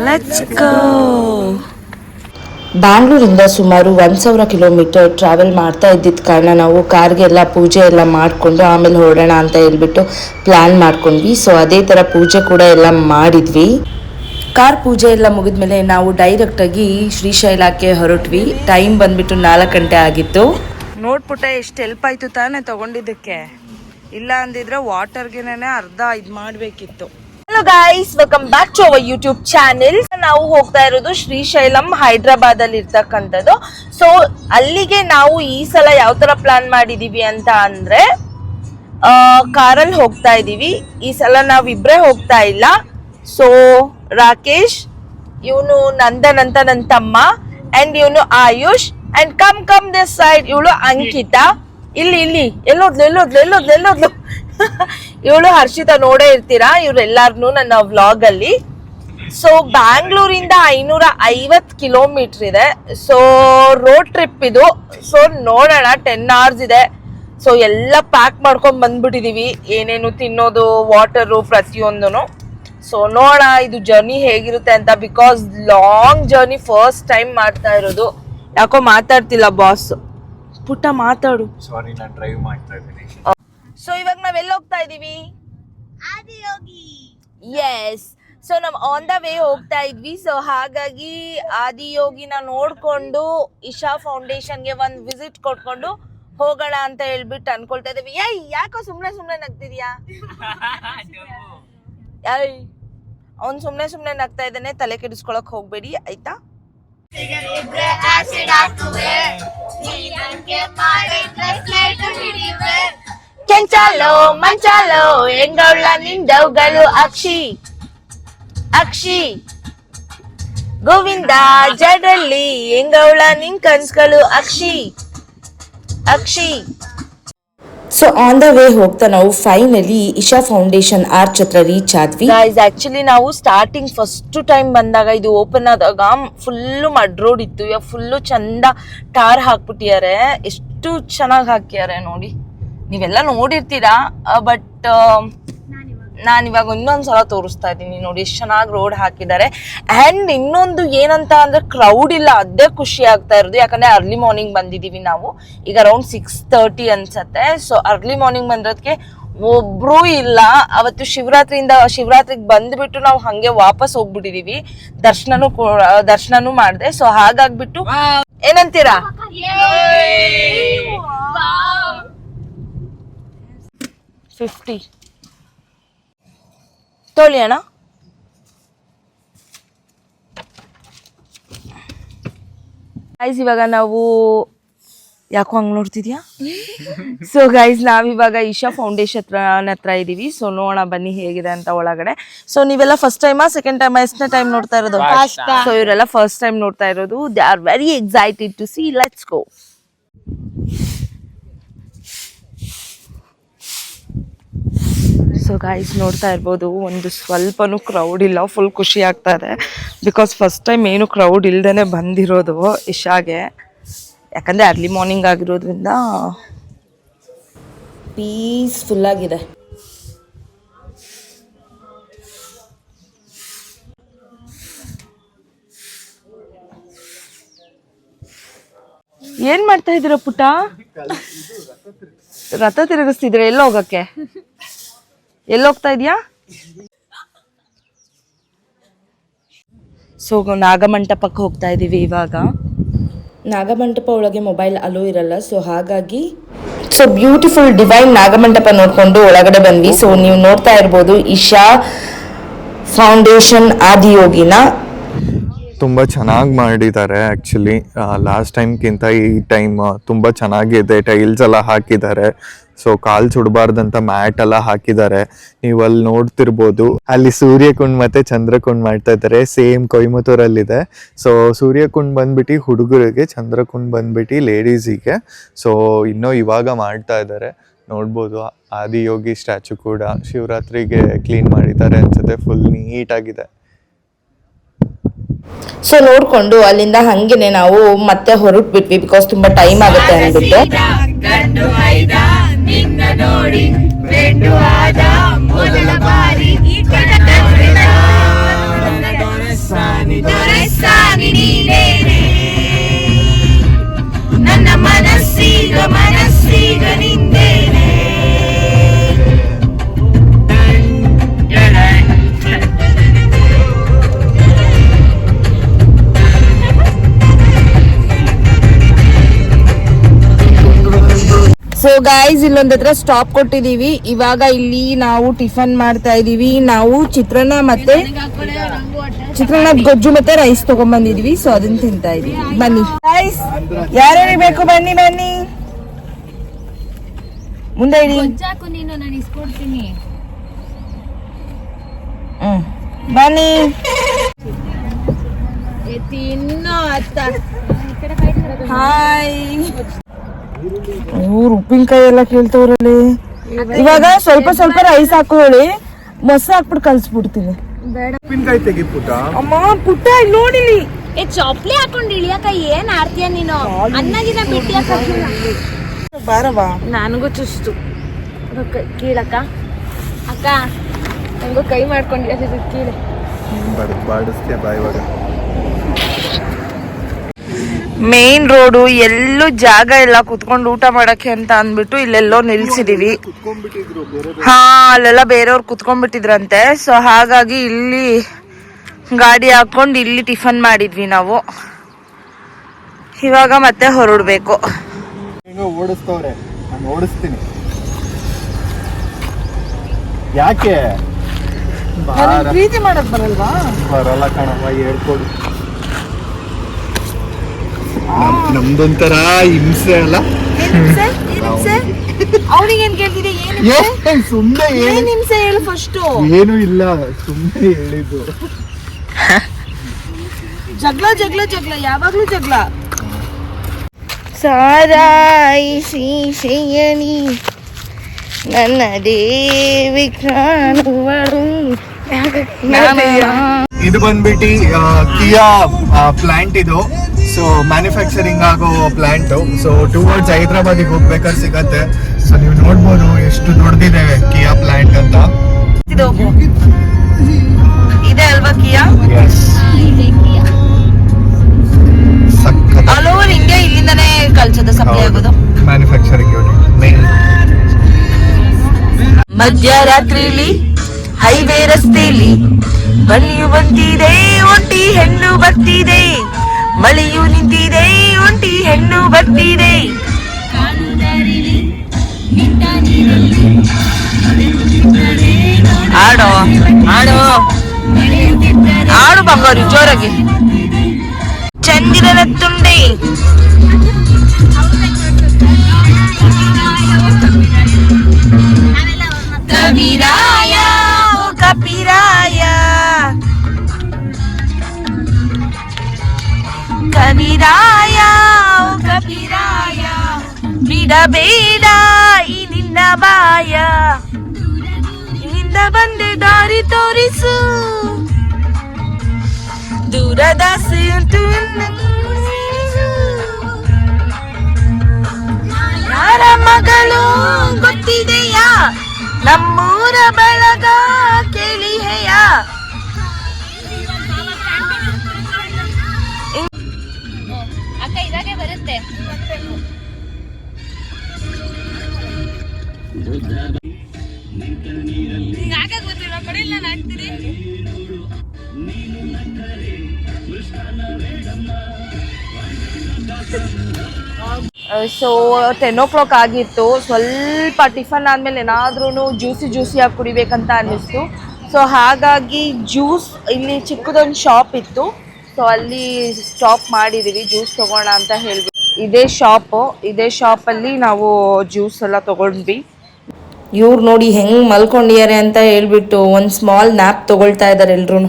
Let's go. ಬ್ಯಾಂಗ್ಳೂರಿಂದ ಸುಮಾರು 1,000 kilometre travel ಮಾಡ್ತಾ ಇದ್ದಿದ್ದ ಕಾರಣ ನಾವು ಕಾರ್ಗೆಲ್ಲ ಪೂಜೆ ಎಲ್ಲ ಮಾಡಿಕೊಂಡು ಆಮೇಲೆ ಹೊರಡೋಣ ಅಂತ ಹೇಳ್ಬಿಟ್ಟು ಪ್ಲ್ಯಾನ್ ಮಾಡ್ಕೊಂಡ್ವಿ. ಸೊ ಅದೇ ಥರ ಪೂಜೆ ಕೂಡ ಎಲ್ಲ ಮಾಡಿದ್ವಿ. ಕಾರ್ ಪೂಜೆ ಎಲ್ಲ ಮುಗಿದ್ಮೇಲೆ ನಾವು ಡೈರೆಕ್ಟಾಗಿ ಶ್ರೀಶೈಲಕ್ಕೆ ಹೊರಟ್ವಿ. ಟೈಮ್ ಬಂದ್ಬಿಟ್ಟು 4 ಗಂಟೆ ಆಗಿತ್ತು. ನೋಡ್ಪುಟ್ಟ ಎಷ್ಟು ಹೆಲ್ಪ್ ಆಯ್ತು ತಾನೇ ತಗೊಂಡಿದ್ದಕ್ಕೆ. ಇಲ್ಲ ಅಂದಿದ್ರೆ ವಾಟರ್ಗೆನೇ ಅರ್ಧ ಇದು ಮಾಡಬೇಕಿತ್ತು. Hello guys, welcome back to our YouTube channel. ನಾವು ಹೋಗ್ತಾ ಇರೋದು ಶ್ರೀಶೈಲಂ ಹೈದ್ರಾಬಾದ್ ಅಲ್ಲಿ ಇರ್ತಕ್ಕಂಥದ್ದು. ಸೊ ಅಲ್ಲಿಗೆ ನಾವು ಈ ಸಲ ಯಾವ ತರ ಪ್ಲಾನ್ ಮಾಡಿದೀವಿ ಅಂತ ಅಂದ್ರೆ ಕಾರಲ್ಲಿ ಹೋಗ್ತಾ ಇದೀವಿ. ಈ ಸಲ ನಾವಿಬ್ರೇ ಹೋಗ್ತಾ ಇಲ್ಲ. ಸೊ ರಾಕೇಶ್, ಇವನು ನಂದನ್ ಅಂತ ನನ್ನ ತಮ್ಮ, ಅಂಡ್ ಇವನು AYUSH, and come this side ಇವಳು ಅಂಕಿತಾ. ಇಲ್ಲಿ ಎಲ್ಲೋದ್ಲು ಇವಳು ಹರ್ಷಿತಾ. ನೋಡೇ ಇರ್ತೀರಾ ಇವ್ರೆಲ್ಲಾರ್ನು ನನ್ನ ವ್ಲಾಗ್ ಅಲ್ಲಿ. ಸೊ ಬ್ಯಾಂಗ್ಳೂರಿಂದ 550 ಕಿಲೋಮೀಟರ್ ಇದೆ. ಸೊ ರೋಡ್ ಟ್ರಿಪ್ ಇದು. ಸೊ ನೋಡೋಣ, 10 hours ಇದೆ. ಸೊ ಎಲ್ಲ ಪ್ಯಾಕ್ ಮಾಡ್ಕೊಂಡ್ ಬಂದ್ಬಿಟ್ಟಿದೀವಿ, ಏನೇನು ತಿನ್ನೋದು, ವಾಟರು, ಪ್ರತಿಯೊಂದನು. ಸೊ ನೋಡೋಣ ಇದು ಜರ್ನಿ ಹೇಗಿರುತ್ತೆ ಅಂತ. Because long journey first time ಮಾಡ್ತಾ ಇರೋದು. ಯಾಕೋ ಮಾತಾಡ್ತಿಲ್ಲ ಬಾಸ್. ಪುಟ್ಟ ಮಾತಾಡು. ಸಾರಿ, ನಾನು ಡ್ರೈವ್ ಮಾಡ್ತಾ ಇದ್ದೀನಿ. ಸೊ ಇವಾಗ ನಾವೆಲ್ಲ ಹೋಗ್ತಾ ಇದೀವಿ? ಆದಿಯೋಗಿ. ಎಸ್. ಸೊ ನಾವು ಆನ್ ದ ವೇ ಹೋಗ್ತಾ ಇದ್ವಿ. ಸೊ ಹಾಗಾಗಿ ಆದಿಯೋಗಿನ ನೋಡ್ಕೊಂಡು ಇಶಾ ಫೌಂಡೇಶನ್ಗೆ ಒಂದು ವಿಸಿಟ್ ಕೊಟ್ಕೊಂಡು ಹೋಗೋಣ ಅಂತ ಹೇಳ್ಬಿಟ್ಟು ಅನ್ಕೊಳ್ತಾ ಇದೀವಿ. ಯಾಕೋ ಸುಮ್ನೆ ನಗ್ತಿದ್ಯಾ? ಅವ್ನು ಸುಮ್ನೆ ನಗ್ತಾ ಇದ್ದಾನೆ, ತಲೆ ಕೆಡಿಸ್ಕೊಳಕ್ ಹೋಗ್ಬೇಡಿ ಆಯ್ತಾ. ಕೆಂಚಾಲೋ ಮಂಚಾಲೋ ಹೆಂಗವ್ಳ ನಿಂದವ್ಗಳು ಅಕ್ಷಿ ಗೋವಿಂದ ಜಡ್ರಲ್ಲಿ ಹೆಂಗವ್ಳ ನಿನ್ ಕನ್ಸ್ಗಳು ಅಕ್ಷಿ. ಸೊ ಆನ್ ದ ವೇ ಹೋಗ್ತಾ ನಾವು ಫೈನಲಿ ಇಶಾ ಫೌಂಡೇಶನ್ ಆರ್ಚ್ ಹತ್ರ ರೀಚ್ ಆದ್ವಿ. ಗೈಸ್, ಆಕ್ಚುಲಿ ನಾವು ಸ್ಟಾರ್ಟಿಂಗ್ ಫಸ್ಟ್ ಟೈಮ್ ಬಂದಾಗ ಇದು ಓಪನ್ ಆದಾಗ ಫುಲ್ಲು ಮಡ್ ರೋಡ್ ಇತ್ತು. ಇವಾಗ ಫುಲ್ಲು ಚಂದ ಟಾರ್ ಹಾಕ್ಬಿಟ್ಟಿದ್ದಾರೆ. ಎಷ್ಟು ಚೆನ್ನಾಗಿ ಹಾಕ್ಯಾರೆ ನೋಡಿ. ನೀವೆಲ್ಲ ನೋಡಿರ್ತೀರಾ, ಬಟ್ ನಾನಿವಾಗ ಇನ್ನೊಂದ್ಸಲ ತೋರಿಸ್ತಾ ಇದ್ದೀನಿ. ನೋಡಿ ಎಷ್ಟು ಚೆನ್ನಾಗಿ ರೋಡ್ ಹಾಕಿದ್ದಾರೆ. ಆ್ಯಂಡ್ ಇನ್ನೊಂದು ಏನಂತ ಅಂದ್ರೆ ಕ್ರೌಡ್ ಇಲ್ಲ, ಅದೇ ಖುಷಿ ಆಗ್ತಾ ಇರೋದು. ಯಾಕಂದ್ರೆ ಅರ್ಲಿ ಮಾರ್ನಿಂಗ್ ಬಂದಿದ್ದೀವಿ ನಾವು. ಈಗ ಅರೌಂಡ್ 6:30 ಅನ್ಸತ್ತೆ. ಸೊ ಅರ್ಲಿ ಮಾರ್ನಿಂಗ್ ಬಂದಿರೋದಕ್ಕೆ ಒಬ್ರು ಇಲ್ಲ. ಅವತ್ತು ಶಿವರಾತ್ರಿಗೆ ಬಂದ್ಬಿಟ್ಟು ನಾವು ಹಂಗೆ ವಾಪಸ್ ಹೋಗ್ಬಿಟ್ಟಿದೀವಿ. ದರ್ಶನನೂ ಮಾಡಿದೆ. ಸೊ ಹಾಗಾಗ್ಬಿಟ್ಟು ಏನಂತೀರಾ? 50 ತೊಳಿ ಅಣ್ಣ. ಗೈಸ್, ಇವಾಗ ನಾವು ಯಾಕೋ ಹಂಗೆ ನೋಡ್ತಿದ್ಯಾ? ಸೊ ಗೈಸ್, ನಾವಿವಾಗ ಇಶಾ ಫೌಂಡೇಶನ್ ಹತ್ರ ಇದೀವಿ. ಸೊ ನೋಡೋಣ ಬನ್ನಿ ಹೇಗಿದೆ ಅಂತ ಒಳಗಡೆ. ಸೊ ನೀವೆಲ್ಲ ಫಸ್ಟ್ ಟೈಮಾ ಸೆಕೆಂಡ್ ಟೈಮಾ ಎಷ್ಟನೇ ಟೈಮ್ ನೋಡ್ತಾ ಇರೋದು? ಸೊ ಇವರೆಲ್ಲ ಫಸ್ಟ್ ಟೈಮ್ ನೋಡ್ತಾ ಇರೋದು. They are very excited to see. Let's go. So guys, ನೋಡ್ತಾ ಇರ್ಬೋದು, ಒಂದು ಸ್ವಲ್ಪನೂ ಕ್ರೌಡ್ ಇಲ್ಲ. ಫುಲ್ ಖುಷಿ ಆಗ್ತಾ ಇದೆ. ಬಿಕಾಸ್ ಫಸ್ಟ್ ಟೈಮ್ ಏನು ಕ್ರೌಡ್ ಇಲ್ದೇನೆ ಬಂದಿರೋದು ಇಶಾಗೆ. ಯಾಕಂದರೆ ಅರ್ಲಿ ಮಾರ್ನಿಂಗ್ ಆಗಿರೋದ್ರಿಂದ ಪೀಸ್ಫುಲ್ ಆಗಿದೆ. ಏನ್ ಮಾಡ್ತಾ ಇದ್ದೀರ ಪುಟ್ಟ? ರಥ ತಿರುಗಿಸ್ತಿದ್ರೆ ಎಲ್ಲ ಹೋಗಕ್ಕೆ? ಎಲ್ಲೋಗ್ತಾ ಇದೀಯಾ? ಸೊ ನಾಗಮಂಟಪಕ್ಕೆ ಹೋಗ್ತಾ ಇದೀವಿ ಇವಾಗ. ನಾಗಮಂಟಪ ಒಳಗೆ ಮೊಬೈಲ್ ಅಲೋ ಇರಲ್ಲ. ಸೊ ಹಾಗಾಗಿ ಬ್ಯೂಟಿಫುಲ್ ಡಿವೈನ್ ನಾಗಮಂಟಪ ನೋಡ್ಕೊಂಡು ಒಳಗಡೆ ಬಂದ್ವಿ. ಸೊ ನೀವು ನೋಡ್ತಾ ಇರ್ಬೋದು ಇಶಾ ಫೌಂಡೇಶನ್ ಆದಿಯೋಗಿನ. ತುಂಬ ಚೆನ್ನಾಗಿ ಮಾಡಿದ್ದಾರೆ. ಆ್ಯಕ್ಚುಲಿ ಲಾಸ್ಟ್ ಟೈಮ್ಗಿಂತ ಈ ಟೈಮ್ ತುಂಬ ಚೆನ್ನಾಗಿದೆ. ಟೈಲ್ಸ್ ಎಲ್ಲ ಹಾಕಿದ್ದಾರೆ. ಸೊ ಕಾಲು ಸುಡಬಾರ್ದಂತ ಮ್ಯಾಟ್ ಎಲ್ಲ ಹಾಕಿದ್ದಾರೆ. ನೀವು ಅಲ್ಲಿ ನೋಡ್ತಿರ್ಬೋದು, ಅಲ್ಲಿ ಸೂರ್ಯಕುಂಡ್ ಮತ್ತು ಚಂದ್ರಕುಂಡ್ ಮಾಡ್ತಾ ಇದ್ದಾರೆ. ಸೇಮ್ ಕೊಯಮತ್ತೂರಲ್ಲಿದೆ. ಸೊ ಸೂರ್ಯಕುಂಡ್ ಬಂದ್ಬಿಟ್ಟು ಹುಡುಗರಿಗೆ, ಚಂದ್ರಕುಂಡ್ ಬಂದ್ಬಿಟ್ಟು ಲೇಡೀಸಿಗೆ. ಸೊ ಇನ್ನೂ ಇವಾಗ ಮಾಡ್ತಾ ಇದ್ದಾರೆ. ನೋಡ್ಬೋದು ಆದಿಯೋಗಿ ಸ್ಟ್ಯಾಚು ಕೂಡ ಶಿವರಾತ್ರಿಗೆ ಕ್ಲೀನ್ ಮಾಡಿದ್ದಾರೆ ಅನ್ಸುತ್ತೆ. ಫುಲ್ ನೀಟಾಗಿದೆ. ಸೊ ನೋಡ್ಕೊಂಡು ಅಲ್ಲಿಂದ ಹಂಗೇನೆ ನಾವು ಮತ್ತೆ ಹೊರಟ್ಬಿಟ್ವಿ. ಬಿಕಾಸ್ ತುಂಬಾ ಟೈಮ್ ಆಗುತ್ತೆ ಅಂದ್ಬಿಟ್ಟು. ನೀನೇನೆ ನನ್ನ ಮನಸ್ಸೀಗ ಮನಸ್ಸೀಗ ನಿಂದೇನೆ ಸೊ ಗೈಸ್ ಇಲ್ಲೊಂದ್ ಹತ್ರ ಸ್ಟಾಪ್ ಕೊಟ್ಟಿದೀವಿ. ಇವಾಗ ಇಲ್ಲಿ ನಾವು ಟಿಫನ್ ಮಾಡ್ತಾ ಇದೀವಿ. ನಾವು ಚಿತ್ರಾನ್ನ ಗೊಜ್ಜು ಮತ್ತೆ ರೈಸ್ ತಗೊಂಡ್ಬಂದಿದೀವಿ. ಸೊ ಅದನ್ನ ತಿಂತಾ ಇದೀವಿ. ಬನ್ನಿ ಗೈಸ್, ಯಾರ್ಯಾರಿಗೆ ಬೇಕು ಬನ್ನಿ ಬನ್ನಿ ಮುಂದೆ ಇಡಿ. ಬನ್ನಿ ಹಾಯ್. ಉಪ್ಪಿನಕಾಯಿ ಎಲ್ಲ ಕೇಳ್ತವ್ರಲ್ಲಿ. ಇವಾಗ ಸ್ವಲ್ಪ ಸ್ವಲ್ಪ ರೈಸ್ ಹಾಕೊಳ್ಳಿ, ಮೊಸರು ಹಾಕ್ಬಿಟ್ಟು ಕಲ್ಸ್ಬಿಡ್ತೀನಿ. ಉಪ್ಪಿನಕಾಯಿ ತೆಗಿ ಪುಟ್ಟ. ಅಮ್ಮ ಪುಟ್ಟ ಇಲ್ಲಿ ನೋಡಿಲಿ. ಚೊಪ್ಲಿ ಹಾಕೊಂಡ್ ಇಳಿಯಕ ಏನ್ ಆಡ್ತೀಯ ನೀನು? ಅನ್ನಗಿನ ಬಿಟ್ಟಿಯಕ್ಕ ಬಾರವಾ. ನನಗೂ ಚುಸ್ತು ಕೀಳಕ್ಕ. ಅಕ್ಕ ನಂಗೂ ಕೈ ಮಾಡ್ಕೊಂಡು ಕೀಳ. ಬಾಡಿಸ್ತೀಯ ಬಾ ಇವಾಗ. ಮೇನ್ ರೋಡು, ಎಲ್ಲೂ ಜಾಗ ಇಲ್ಲ ಕುತ್ಕೊಂಡು ಊಟ ಮಾಡಕ್ಕೆ ಅಂತ ಅಂದ್ಬಿಟ್ಟು ಇಲ್ಲೆಲ್ಲೋ ನಿಲ್ಸಿದೀವಿ. ಹಾ, ಅಲ್ಲೆಲ್ಲ ಬೇರೆಯವ್ರು ಕುತ್ಕೊಂಡ್ಬಿಟ್ಟಿದ್ರಂತೆ. ಸೊ ಹಾಗಾಗಿ ಇಲ್ಲಿ ಗಾಡಿ ಹಾಕೊಂಡು ಇಲ್ಲಿ ಟಿಫನ್ ಮಾಡಿದ್ವಿ ನಾವು. ಇವಾಗ ಮತ್ತೆ ಹೊರಡ್ಬೇಕು. ಓಡಿಸ್ತವ್ರೆ, ನಾನು ಓಡಿಸ್ತೀನಿ. ಯಾಕೆ ಪ್ರೀತಿ ಮಾಡಕ್ ಬರಲ್ವಾ? ಬರಲ್ಲ ಕಣಮ್ಮ, ಹೇಳ್ಕೊಡು. ನಮ್ದೊಂಥರ ಹಿಂಸೆ ಅಲ್ಲ. ಅವನಿಗೇನ್ ಕೇಳ್ತಿದ್ದೆ? ಸುಮ್ನೆ ಏನ್ ಹಿಂಸೆ ಹೇಳು ಫಸ್ಟ್. ಏನು ಇಲ್ಲ, ಸುಮ್ನೆ ಹೇಳಿದ್ದು. ಜಗಳ ಜಗಳ ಜಗಳ, ಯಾವಾಗ್ಲೂ ಜಗಳ. ಸಾರಾಯಿ ಶ್ರೀಶಯನಿ ನನ್ನ ದೇವಿ ಕಾಣುವಳು. ಇದು ಬಂದ್ಬಿಟ್ಟು ಕಿಯಾ ಪ್ಲಾಂಟ್ ಇದು. ಸೊ ಮ್ಯಾನುಫ್ಯಾಕ್ಚರಿಂಗ್ ಆಗೋ ಪ್ಲಾಂಟ್. ಸೊ ಟುವರ್ಡ್ಸ್ ಹೈದ್ರಾಬಾದಿಗೆ ಹೋಗ್ಬೇಕಾದ್ರೆ ಸಿಗತ್ತೆ. ಸೊ ನೀವು ನೋಡ್ಬೋದು ಎಷ್ಟು ದೊಡ್ಡದಿದೆ ಕಿಯಾ ಪ್ಲಾಂಟ್ ಅಂತ. ಇದೆ ಅಲ್ವಾ ಕಿಯಾ? ಆಲ್ ಓವರ್ ಇಂಡಿಯಾ ಇಲ್ಲಿಂದಾನೇ ಕಳ್ಸೋದು, ಸಪ್ಲೈ ಆಗೋದು. Manufacturing unit main. ಮಧ್ಯರಾತ್ರಿಲಿ ಹೈವೇ ರಸ್ತೆಯಲ್ಲಿ ಬನ್ನಿಯು ಬಂದಿದೆ, ಒಂಟಿ ಹೆಣ್ಣು ಬರ್ತಿದೆ. ಮಳೆಯು ನಿಂತಿದೆ, ಒಂಟಿ ಹೆಣ್ಣು ಬರ್ತಿದೆ. ಆಡೋ ಆಡೋ ಆಡು ಬಂಗಾರು ಜೋರಾಗಿ. ಚಂದಿರನ ತುಂಡೆ ಕವಿರಾಯ ಕಪಿರಾಯ ಕವಿರಾಯ ಕಪಿರಾಯ ಬಿಡಬೇಡ ಈ ನಿನ್ನ ಬಾಯ. ಇಲ್ಲಿಂದ ಬಂದೆ ದಾರಿ ತೋರಿಸು, ದೂರದ ಯಾರ ಮಗಳು ಗೊತ್ತಿದೆಯಾ? ನಮ್ಮೂರ ಬಳಗ ಕೇಳಿಹೆಯ. ಅಕ್ಕ ಇದಾಗೆ ಬರುತ್ತೆ. ಸೊ 10 o'clock ಆಗಿತ್ತು. ಸ್ವಲ್ಪ ಟಿಫನ್ ಆದ್ಮೇಲೆ ಏನಾದ್ರೂ ಜ್ಯೂಸಿಯಾಗಿ ಕುಡಿಬೇಕಂತ ಅನ್ನಿಸ್ತು. ಸೊ ಹಾಗಾಗಿ ಜ್ಯೂಸ್ ಇಲ್ಲಿ ಚಿಕ್ಕದೊಂದು ಶಾಪ್ ಇತ್ತು. ಸೊ ಅಲ್ಲಿ ಸ್ಟಾಪ್ ಮಾಡಿದೀವಿ ಜ್ಯೂಸ್ ತಗೋಣ ಅಂತ ಹೇಳ್ಬಿಟ್ಟು. ಇದೇ ಶಾಪಲ್ಲಿ ನಾವು ಜ್ಯೂಸ್ ಎಲ್ಲ ತಗೊಂಡ್ವಿ. ಇವ್ರು ನೋಡಿ ಹೆಂಗ್ ಮಲ್ಕೊಂಡಿದ್ದಾರೆ ಅಂತ ಹೇಳ್ಬಿಟ್ಟು ಒಂದ್ ಸ್ಮಾಲ್ ನ್ಯಾಪ್ ತಗೊಳ್ತಾ ಇದಾರೆ ಎಲ್ರು.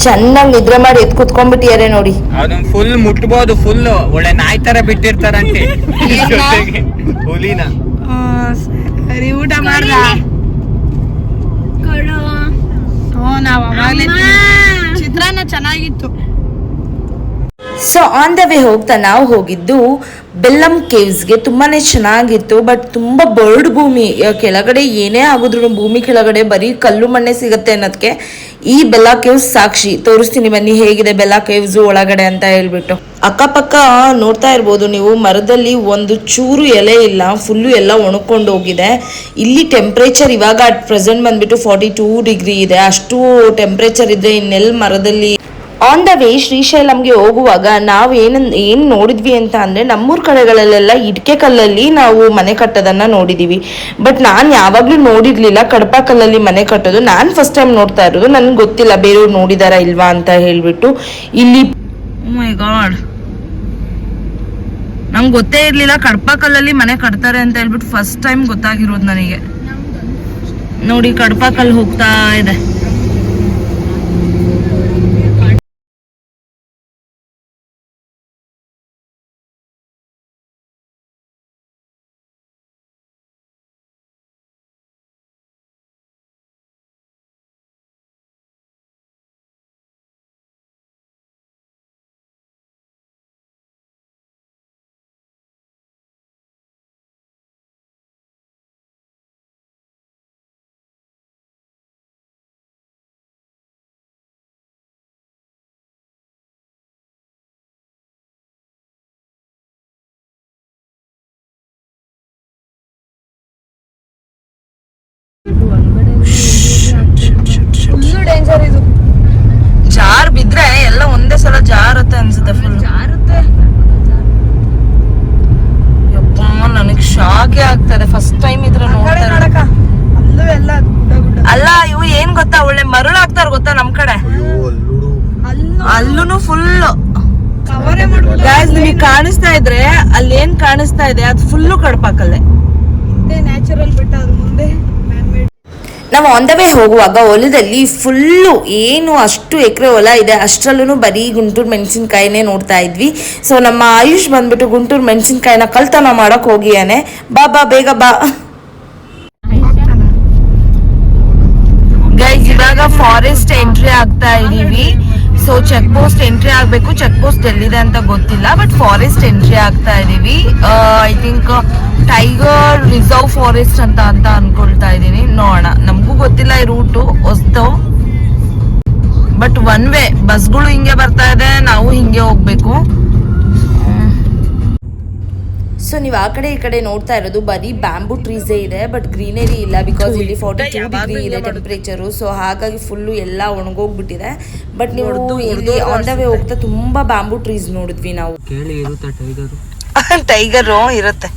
ಚೆನ್ನಾಗಿ ನಿದ್ರೆ ಮಾಡಿ ಎದ್ದು ಕುತ್ಕೊಂಡ್ಬಿಟ್ಟಿದ್ದಾರೆ ನೋಡಿ. ಅದೊಂದು ಫುಲ್ ಮುಟ್ಬೋದು, ಫುಲ್ ಒಳ್ಳೆ ನಾಯಿ ತರ ಬಿಟ್ಟಿರ್ತಾರಂತೆ ಹುಲಿನ. ಸರಿ, ಊಟ ಮಾಡ್ದ? ಚಿತ್ರಾನ್ನ ಚೆನ್ನಾಗಿತ್ತು. ಸೊ ಆನ್ ದ ವೇ ಹೋಗ್ತಾ ನಾವು ಹೋಗಿದ್ದು ಬೆಲ್ಲಂ ಕೇವ್ಸ್ಗೆ. ತುಂಬಾ ಚೆನ್ನಾಗಿತ್ತು, ಬಟ್ ತುಂಬ ಬರ್ಡ್ ಭೂಮಿ, ಕೆಳಗಡೆ ಏನೇ ಆಗಿದ್ರು ಭೂಮಿ ಕೆಳಗಡೆ ಬರೀ ಕಲ್ಲು ಮಣ್ಣೆ ಸಿಗುತ್ತೆ ಅನ್ನೋದಕ್ಕೆ ಈ ಬೆಲ್ಲ ಕೇವ್ಸ್ ಸಾಕ್ಷಿ. ತೋರಿಸ್ತೀನಿ ಬನ್ನಿ ಹೇಗಿದೆ ಬೆಲ್ಲ ಕೇವ್ಸ್ ಒಳಗಡೆ ಅಂತ ಹೇಳ್ಬಿಟ್ಟು. ಅಕ್ಕಪಕ್ಕ ನೋಡ್ತಾ ಇರ್ಬೋದು ನೀವು, ಮರದಲ್ಲಿ ಒಂದು ಚೂರು ಎಲೆ ಇಲ್ಲ, ಫುಲ್ಲು ಎಲ್ಲ ಒಣಕೊಂಡು ಹೋಗಿದೆ. ಇಲ್ಲಿ ಟೆಂಪ್ರೇಚರ್ ಇವಾಗ ಅಟ್ ಪ್ರೆಸೆಂಟ್ ಬಂದ್ಬಿಟ್ಟು 42 ಡಿಗ್ರಿ ಇದೆ. ಅಷ್ಟು ಟೆಂಪ್ರೇಚರ್ ಇದ್ರೆ ಇನ್ನೆಲ್ಲಿ ಮರದಲ್ಲಿ. ಆನ್ ದ ವೇ ಶ್ರೀಶೈಲಂಗೆ ಹೋಗುವಾಗ ನಾವು ಏನು ನೋಡಿದ್ವಿ ಅಂತ ಅಂದರೆ, ನಮ್ಮೂರ ಕಡೆಗಳಲ್ಲೆಲ್ಲ ಇಟ್ಕೆ ಕಲ್ಲಲ್ಲಿ ನಾವು ಮನೆ ಕಟ್ಟೋದನ್ನು ನೋಡಿದ್ದೀವಿ. ಬಟ್ ನಾನು ಯಾವಾಗಲೂ ನೋಡಿರಲಿಲ್ಲ ಕಡಪ ಕಲ್ಲಲ್ಲಿ ಮನೆ ಕಟ್ಟೋದು. ನಾನು ಫಸ್ಟ್ ಟೈಮ್ ನೋಡ್ತಾ ಇರೋದು. ನನಗೆ ಗೊತ್ತಿಲ್ಲ ಬೇರೆಯವ್ರು ನೋಡಿದಾರಾ ಇಲ್ವಾ ಅಂತ ಹೇಳಿಬಿಟ್ಟು. ಇಲ್ಲಿ ಮೈ ಗಾಡ್, ನಂಗೆ ಗೊತ್ತೇ ಇರಲಿಲ್ಲ ಕಡಪ ಕಲ್ಲಲ್ಲಿ ಮನೆ ಕಟ್ತಾರೆ ಅಂತ ಹೇಳ್ಬಿಟ್ಟು ಫಸ್ಟ್ ಟೈಮ್ ಗೊತ್ತಾಗಿರೋದು ನನಗೆ. ನೋಡಿ ಕಡಪ ಕಲ್ಲು ಹೋಗ್ತಾ ಇದೆ. ಡೇಂಜರ್ ಇದು. ಜಾರ್ ಬಿದ್ರೆ ಎಲ್ಲ ಒಂದೇ ಸಲ ಜಾರತ್ತೆ ಅನ್ಸುತ್ತೆ. ಫುಲ್ ಜಾರುತ್ತೆ. ಯಪ್ಪ, ನನಗೆ ಶಾಕೆ ಆಗ್ತದೆ ಫಸ್ಟ್ ಟೈಮ್ ಇದ್ರ ನೋಡ್ತಾ. ಅಲ್ಲ ಇವು ಏನ್ ಗೊತ್ತಾ, ಒಳ್ಳೆ ಮರಳು ಹಾಕ್ತಾರ ಗೊತ್ತಾ ನಮ್ ಕಡೆ. ಅಲ್ಲೂನು ಫುಲ್ ನಿಮಗೆ ಕಾಣಿಸ್ತಾ ಇದ್ರೆ ಅಲ್ಲಿ ಏನ್ ಕಾಣಿಸ್ತಾ ಇದೆ ಅದು ಫುಲ್ಲು ಕಡಪಾಕಲ್ಲೇ. ನ್ಯಾಚುರಲ್ ಬೆಟ್ಟ, ಅದು ಮುಂದೆ ನಾವು ಆನ್ ದ ವೇ ಹೋಗುವಾಗ ಹೊಲದಲ್ಲಿ ಫುಲ್ಲು ಏನು ಅಷ್ಟು ಎಕರೆ ಹೊಲ ಇದೆ, ಅಷ್ಟರಲ್ಲೂ ಬರೀ ಗುಂಟೂರು ಮೆಣಸಿನ್ಕಾಯಿನೇ ನೋಡ್ತಾ ಇದ್ವಿ. ಸೊ ನಮ್ಮ ಆಯುಷ್ ಬಂದ್ಬಿಟ್ಟು ಗುಂಟೂರು ಮೆಣಸಿನ್ಕಾಯಿನ ಕಳ್ತನ ಮಾಡಕ್ ಹೋಗಿಯಾನೆ. ಬಾ ಬಾ ಬೇಗ ಬಾ. ಗೈಸ್ ಇವಾಗ ಫಾರೆಸ್ಟ್ ಎಂಟ್ರಿ ಆಗ್ತಾ ಇದೀವಿ. ಸೊ ಚೆಕ್ ಪೋಸ್ಟ್ ಎಂಟ್ರಿ ಆಗ್ಬೇಕು. ಚೆಕ್ ಪೋಸ್ಟ್ ಎಲ್ಲಿದೆ ಅಂತ ಗೊತ್ತಿಲ್ಲ, ಬಟ್ ಫಾರೆಸ್ಟ್ ಎಂಟ್ರಿ ಆಗ್ತಾ ಇದೀವಿ. I think tiger reserve forest ಅಂತ ಅನ್ಕೊಳ್ತಾ ಇದೀನಿ. ನೋಡೋಣ, ನಮಗೂ ಗೊತ್ತಿಲ್ಲ ಈ ರೂಟು ಹೊಸ್ತು. ಬಟ್ ಒನ್ ವೇ ಬಸ್ಗಳು ಹಿಂಗೆ ಬರ್ತಾ ಇದೆ, ನಾವು ಹಿಂಗೆ ಹೋಗ್ಬೇಕು. ಸೊ ನೀವು ಆ ಕಡೆ ಈ ಕಡೆ ನೋಡ್ತಾ ಇರೋದು ಬರೀ ಬ್ಯಾಂಬೂ ಟ್ರೀಸೇ ಇದೆ, ಬಟ್ ಗ್ರೀನರಿ ಇಲ್ಲ. ಬಿಕಾಸ್ ಇಲ್ಲಿ 42 ಡಿಗ್ರಿ ಇದೆ ಟೆಂಪ್ರೇಚರು. ಸೊ ಹಾಗಾಗಿ ಫುಲ್ಲು ಎಲ್ಲ ಒಣಗೋಗ್ಬಿಟ್ಟಿದೆ. ಬಟ್ ನೀವು ಇಲ್ಲಿ ಆನ್ ದ ವೇ ಹೋಗ್ತಾ ತುಂಬಾ ಬ್ಯಾಂಬೂ ಟ್ರೀಸ್ ನೋಡಿದ್ವಿ ನಾವು. ಕೇಳಿ ಇರುತ್ತೆ ಟೈಗರು. ಟೈಗರು ಇರುತ್ತೆ.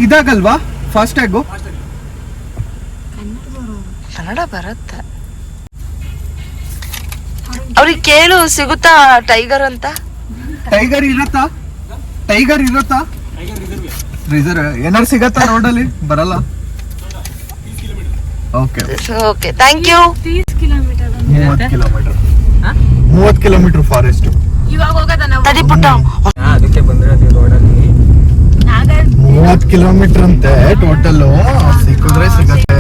ಇದಾಗಲ್ವಾ ಫಾಸ್ಟ್ ಟ್ಯಾಗು? ಕನ್ನಡ ಬರುತ್ತೆ ಅವ್ರಿಗೆ ಕೇಳು, ಸಿಗುತ್ತಾ ಟೈಗರ್ ಅಂತ? ಟೈಗರ್ ಇರತ್ತಾ? ರಿಸರ್ವ್ ಏನಾರು ಸಿಗತ್ತಾ ರೋಡಲ್ಲಿ? ಬರಲ್ಲ. Okay okay, thank you. 30 kilometre forest. ಇವಾಗ ಹೋಗೋದ ನಾವು. ತಡಿ ಪುಟ್ಟ, ಅದಕ್ಕೆ ಬಂದ್ರೆ ರೋಡಲ್ಲಿ 30 ಕಿಲೋಮೀಟರ್ ಅಂತೆ ಟೋಟಲ್. ಸಿಕ್ಕಿದ್ರೆ ಸಿಗತ್ತೆ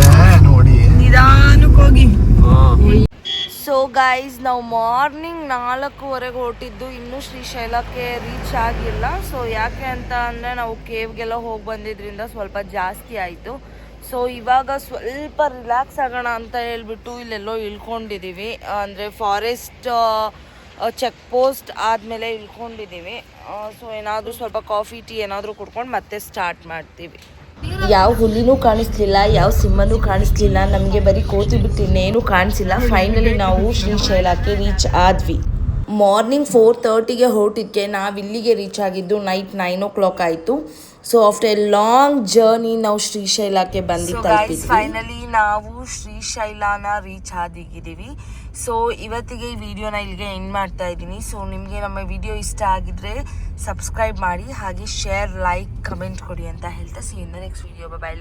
ನೋಡಿ. ನಿಧಾನಕ್ಕೆ ಹೋಗಿ. ಸೊ ಗೈಸ್, ನಾವು ಮಾರ್ನಿಂಗ್ 4:15 ಹೊರಟಿದ್ದು, ಇನ್ನೂ ಶ್ರೀಶೈಲಕ್ಕೆ ರೀಚ್ ಆಗಿಲ್ಲ. ಸೊ ಯಾಕೆ ಅಂತ ಅಂದರೆ ನಾವು ಕೇವ್ಗೆಲ್ಲ ಹೋಗಿ ಬಂದಿದ್ರಿಂದ ಸ್ವಲ್ಪ ಜಾಸ್ತಿ ಆಯಿತು. ಸೊ ಇವಾಗ ಸ್ವಲ್ಪ ರಿಲ್ಯಾಕ್ಸ್ ಆಗೋಣ ಅಂತ ಹೇಳ್ಬಿಟ್ಟು ಇಲ್ಲೆಲ್ಲೋ ಇಳ್ಕೊಂಡಿದ್ದೀವಿ. ಅಂದರೆ ಫಾರೆಸ್ಟ್ ಚೆಕ್ ಪೋಸ್ಟ್ ಆದಮೇಲೆ ಇಳ್ಕೊಂಡಿದ್ದೀವಿ. ಸೊ ಏನಾದರೂ ಸ್ವಲ್ಪ ಕಾಫಿ ಟೀ ಏನಾದರೂ ಕುಡ್ಕೊಂಡು ಮತ್ತೆ ಸ್ಟಾರ್ಟ್ ಮಾಡ್ತೀವಿ. ಯಾವ ಹುಲಿನೂ ಕಾಣಿಸ್ಲಿಲ್ಲ, ಯಾವ ಸಿಂಹನೂ ಕಾಣಿಸ್ಲಿಲ್ಲ. ನಮಗೆ ಬರೀ ಕೋತಿ ಬಿಟ್ಟು ಇನ್ನೇನು ಕಾಣಿಸಿಲ್ಲ. ಫೈನಲಿ ನಾವು ಶ್ರೀಶೈಲಕ್ಕೆ ರೀಚ್ ಆದ್ವಿ. ಮಾರ್ನಿಂಗ್ 4:30ಗೆ ಹೊರಟಿದ್ಕೆ ನಾವು ಇಲ್ಲಿಗೆ ರೀಚ್ ಆಗಿದ್ದು ನೈಟ್ 9 o'clock ಆಯಿತು. So after A long journey ನಾವು ಶ್ರೀಶೈಲಕ್ಕೆ ಬಂದಿದ್ದೀವಿ. ಫೈನಲಿ ನಾವು ಶ್ರೀಶೈಲನ ರೀಚ್ ಆಗಿದ್ದೀವಿ. ಸೊ ಇವತ್ತಿಗೆ ಈ ವಿಡಿಯೋನ ಇಲ್ಲಿಗೆ ಎಂಡ್ ಮಾಡ್ತಾ ಇದ್ದೀನಿ. ಸೊ ನಿಮಗೆ ನಮ್ಮ ವಿಡಿಯೋ ಇಷ್ಟ ಆಗಿದ್ರೆ ಸಬ್ಸ್ಕ್ರೈಬ್ ಮಾಡಿ, ಹಾಗೆ ಶೇರ್, ಲೈಕ್, ಕಮೆಂಟ್ ಕೊಡಿ ಅಂತ ಹೇಳ್ತಾ C in the next video. By.